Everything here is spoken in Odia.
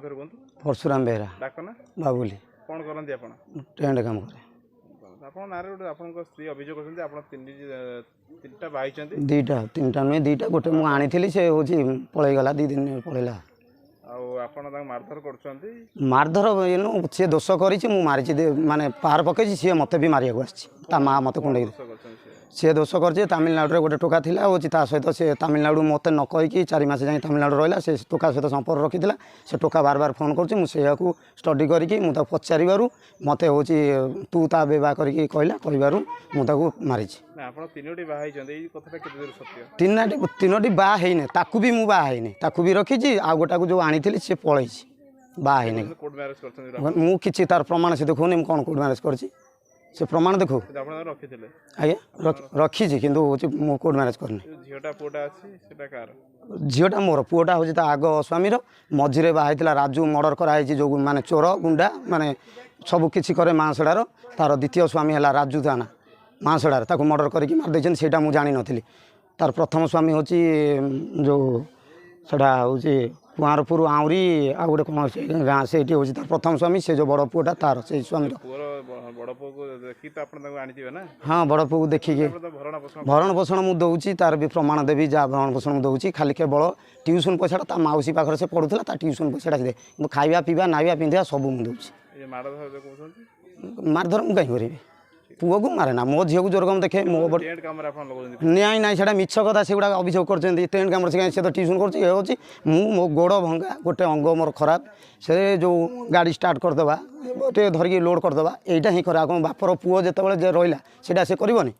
थोड़े बोलते परशुराम बेहरा डाक ना बाबुली कौन करते आप टेंट काम करे ଆପଣ ନାଁରେ ଗୋଟେ ଆପଣଙ୍କ ସ୍ତ୍ରୀ ଅଭିଯୋଗ କରୁଛନ୍ତି ଆପଣ ତିନିଟା ବାହାଇଛନ୍ତି ଦୁଇଟା ତିନିଟା ନୁହେଁ ଦୁଇଟା ଗୋଟେ ମୁଁ ଆଣିଥିଲି ସେ ହେଉଛି ପଳେଇଗଲା 2 ଦିନ ପଳେଇଲା ଆଉ ଆପଣ ତାଙ୍କୁ ମାରଧର କରୁଛନ୍ତି ମାରଧର ଏନୁ ସିଏ ଦୋଷ କରିଛି ମୁଁ ମାରିଛି ମାନେ ପାହାର ପକେଇଛି ସିଏ ମୋତେ ବି ମାରିବାକୁ ଆସିଛି ତା ମା ମୋତେ କୁଣ୍ଡେଇ ସିଏ ଦୋଷ କରିଛି ତାମିଲନାଡୁରେ ଗୋଟେ ଟୋକା ଥିଲା ହେଉଛି ତା ସହିତ ସେ ତାମିଲନାଡୁ ମୋତେ ନ କହିକି 4 ମାସ ଯାଇ ତାମିଲନାଡୁ ରହିଲା ସେ ଟୋକା ସହିତ ସମ୍ପର୍କ ରଖିଥିଲା ସେ ଟୋକା ବାର ଫୋନ୍ କରୁଛି ମୁଁ ସେଇଆକୁ ଷ୍ଟଡି କରିକି ମୁଁ ତାକୁ ପଚାରିବାରୁ ମୋତେ ହେଉଛି ତୁ ତା ବିବାହ କରିକି କହିବାରୁ ମୁଁ ତାକୁ ମାରିଛି ଆପଣ ତିନୋଟି ବାହା ହେଇଛନ୍ତି ଏଇ କଥାଟା କେତେ ଦୂର ସତ୍ୟ ତିନୋଟି ବାହା ହେଇନି ତାକୁ ବି ମୁଁ ବାହା ହେଇନି ତାକୁ ବି ରଖିଛି ଆଉ ଗୋଟାକୁ ଯେଉଁ ଆଣିଥିଲି ସେ ପଳେଇଛି ବାହା ହେଇନି କୋର୍ଟ ମ୍ୟାରେଜ କରିଛନ୍ତି ମୁଁ କିଛି ତାର ପ୍ରମାଣ ସେ ଦେଖୁନି ମୁଁ କ'ଣ କୋର୍ଟ ମ୍ୟାରେଜ କରିଛି ସେ ପ୍ରମାଣ ଦେଖୁ ଆପଣ ରଖିଥିଲେ ଆଜ୍ଞା ରଖିଛି କିନ୍ତୁ ହେଉଛି ମୁଁ କୋର୍ଟ ମ୍ୟାରେଜ କରିନି ଝିଅଟା ପୁଅଟା ଅଛି ସେଟା କାହାର ଝିଅଟା ମୋର ପୁଅଟା ହେଉଛି ତା ଆଗ ସ୍ୱାମୀର ମଝିରେ ବାହା ହେଇଥିଲା ରାଜୁ ମର୍ଡର କରାହେଇଛି ଯେଉଁ ମାନେ ଚୋର ଗୁଣ୍ଡା ମାନେ ସବୁ କିଛି କରେ ମାଂସଡ଼ାର ତାର ଦ୍ୱିତୀୟ ସ୍ୱାମୀ ହେଲା ରାଜୁ ତା ନା ମାଂସଡ଼ାର ତାକୁ ମର୍ଡର କରିକି ମାରିଦେଇଛନ୍ତି ସେଇଟା ମୁଁ ଜାଣିନଥିଲି ତାର ପ୍ରଥମ ସ୍ୱାମୀ ହେଉଛି ଯେଉଁ ସେଟା ହେଉଛି କୁଆଁରପୁର ଆହୁରି ଆଉ ଗୋଟେ କ'ଣ ଗାଁ ସେଇଠି ହେଉଛି ତାର ପ୍ରଥମ ସ୍ୱାମୀ ସେ ଯେଉଁ ବଡ଼ ପୁଅଟା ତାର ସେଇ ସ୍ୱାମୀର ବଡ଼ ପୁଅକୁ ଦେଖି ତ ଆପଣ ତାଙ୍କୁ ଆଣିଥିବେ ନା ହଁ ବଡ଼ ପୁଅକୁ ଦେଖିକି ଭରଣ ପୋଷଣ ମୁଁ ଦେଉଛି ତାର ବି ପ୍ରମାଣ ଦେବି ଯାହା ଭରଣ ପୋଷଣ ମୁଁ ଦେଉଛି ଖାଲି କେବଳ ଟ୍ୟୁସନ୍ ପଇସାଟା ତା ମାଉସୀ ପାଖରେ ସେ ପଢ଼ୁଥିଲା ତା ଟ୍ୟୁସନ୍ ପଇସାଟା ସେ କିନ୍ତୁ ଖାଇବା ପିଇବା ନାଇବା ପିନ୍ଧିବା ସବୁ ମୁଁ ଦେଉଛି ମାରଧର ମୁଁ କାହିଁ କରିବି ପୁଅକୁ ମାରେ ନା ମୋ ଝିଅକୁ ଜୋରକମ ଦେଖେ ମୋ ନାଇଁ ନାଇଁ ସେଇଟା ମିଛ କଥା ସେଗୁଡ଼ା ଅଭିଯୋଗ କରୁଛନ୍ତି ଟେଣ୍ଟ କାମରେ ସେ ତ ଟ୍ୟୁସନ୍ କରୁଛି ଇଏ ହେଉଛି ମୁଁ ମୋ ଗୋଡ଼ ଭଙ୍ଗା ଗୋଟେ ଅଙ୍ଗ ମୋର ଖରାପ ସେ ଯେଉଁ ଗାଡ଼ି ଷ୍ଟାର୍ଟ କରିଦେବା ଗୋଟେ ଧରିକି ଲୋଡ଼ କରିଦେବା ଏଇଟା ହିଁ କରେ ଆଉ କ'ଣ ବାପର ପୁଅ ଯେତେବେଳେ ଯେ ରହିଲା ସେଇଟା ସେ କରିବନି।